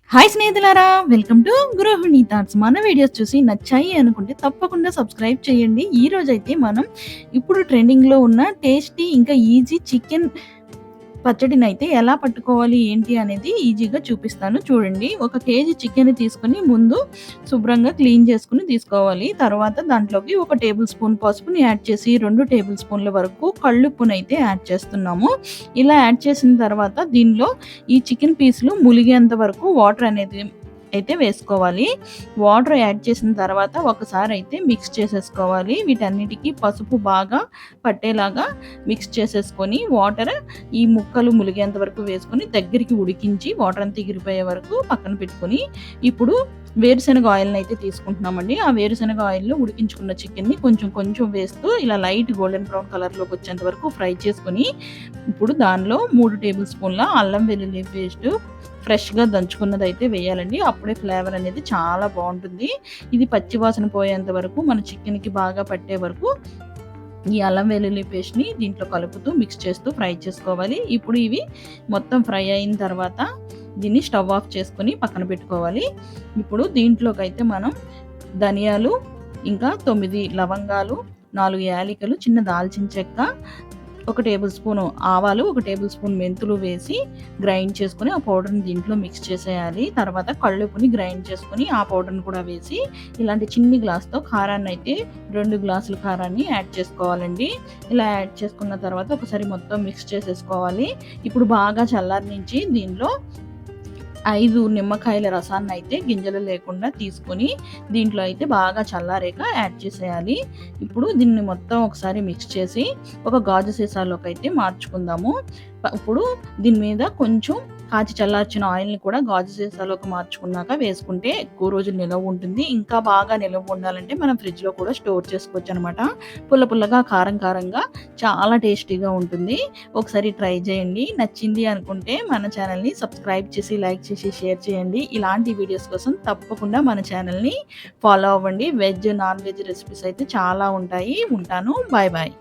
Hi స్నేహితులారా! Welcome to గృహిణి thoughts. మన వీడియోస్ చూసి నచ్చాయి అనుకుంటే తప్పకుండా సబ్స్క్రైబ్ చేయండి. ఈరోజైతే మనం ఇప్పుడు ట్రెండింగ్‌లో ఉన్న టేస్టీ ఇంకా ఈజీ చికెన్ పచ్చడినైతే ఎలా పట్టుకోవాలి ఏంటి అనేది ఈజీగా చూపిస్తాను చూడండి. ఒక కేజీ చికెన్ తీసుకొని ముందు శుభ్రంగా క్లీన్ చేసుకొని తీసుకోవాలి. తర్వాత దాంట్లోకి ఒక టేబుల్ స్పూన్ పసుపుని యాడ్ చేసి 2 టేబుల్ స్పూన్ల వరకు కల్లుప్పునైతే యాడ్ చేస్తున్నాము. ఇలా యాడ్ చేసిన తర్వాత దీనిలో ఈ చికెన్ పీసులు ములిగేంత వరకు వాటర్ అనేది అయితే వేసుకోవాలి. వాటర్ యాడ్ చేసిన తర్వాత ఒకసారి అయితే మిక్స్ చేసేసుకోవాలి. వీటన్నిటికి పసుపు బాగా పట్టేలాగా మిక్స్ చేసేసుకొని వాటర్ ఈ ముక్కలు ములిగేంత వరకు వేసుకొని దగ్గరికి ఉడికించి వాటర్ అంతా ఎగిరిపోయే వరకు పక్కన పెట్టుకొని ఇప్పుడు వేరుశనగ ఆయిల్‌ని అయితే తీసుకుంటున్నామండి. ఆ వేరుశనగ ఆయిల్‌లో ఉడికించుకున్న చికెన్‌ని కొంచెం కొంచెం వేస్తూ ఇలా లైట్ గోల్డెన్ బ్రౌన్ కలర్‌లోకి వచ్చేంత వరకు ఫ్రై చేసుకొని ఇప్పుడు దానిలో 3 టేబుల్ స్పూన్ల అల్లం వెల్లుల్లి పేస్ట్ ఫ్రెష్‌గా దంచుకున్నదైతే వేయాలండి. అప్పుడే ఫ్లేవర్ అనేది చాలా బావుంటుంది. ఇది పచ్చి వాసన పోయేంత వరకు మన చికెన్‌కి బాగా పట్టే వరకు ఈ అల్లం వెల్లుల్లి పేస్ట్‌ని దీంట్లో కలుపుతూ మిక్స్ చేస్తూ ఫ్రై చేసుకోవాలి. ఇప్పుడు ఇవి మొత్తం ఫ్రై అయిన తర్వాత దీన్ని స్టవ్ ఆఫ్ చేసుకొని పక్కన పెట్టుకోవాలి. ఇప్పుడు దీంట్లోకైతే మనం ధనియాలు, ఇంకా 9 లవంగాలు, 4 యాలకులు, చిన్న దాల్చిన చెక్క, ఒక టేబుల్ స్పూను ఆవాలు, ఒక టేబుల్ స్పూన్ మెంతులు వేసి గ్రైండ్ చేసుకొని ఆ పౌడర్‌ని దీంట్లో మిక్స్ చేసేయాలి. తర్వాత కల్లుప్పుని గ్రైండ్ చేసుకొని ఆ పౌడర్‌ని కూడా వేసి ఇలాంటి చిన్ని గ్లాస్‌తో కారాన్నయితే 2 గ్లాసుల కారాన్ని యాడ్ చేసుకోవాలండి. ఇలా యాడ్ చేసుకున్న తర్వాత ఒకసారి మొత్తం మిక్స్ చేసేసుకోవాలి. ఇప్పుడు బాగా చల్లారనించి దీనిలో 5 నిమ్మకాయల రసాన్నయితే గింజలు లేకుండా తీసుకొని దీంట్లో అయితే బాగా చల్లారాక యాడ్ చేసేయాలి. ఇప్పుడు దీన్ని మొత్తం ఒకసారి మిక్స్ చేసి ఒక గాజు సీసాలోకైతే మార్చుకుందాము. ఇప్పుడు దీని మీద కొంచెం కాచి చల్లార్చిన ఆయిల్‌ని కూడా గాజు సీసాలోకి మార్చుకున్నాక వేసుకుంటే ఎక్కువ రోజులు నిలవ ఉంటుంది. ఇంకా బాగా నిలవ ఉండాలంటే మనం ఫ్రిడ్జ్‌లో కూడా స్టోర్ చేసుకోవచ్చనమాట. పుల్ల పుల్లగా, కారం కారంగా చాలా టేస్టీగా ఉంటుంది. ఒకసారి ట్రై చేయండి. నచ్చింది అనుకుంటే మన ఛానల్‌ని సబ్స్క్రైబ్ చేసి, లైక్ చేసి, షేర్ చేయండి. ఇలాంటి వీడియోస్ కోసం తప్పకుండా మన ఛానల్‌ని ఫాలో అవ్వండి. వెజ్, నాన్ వెజ్ రెసిపీస్ అయితే చాలా ఉంటాయి. ఉంటాను. Bye bye.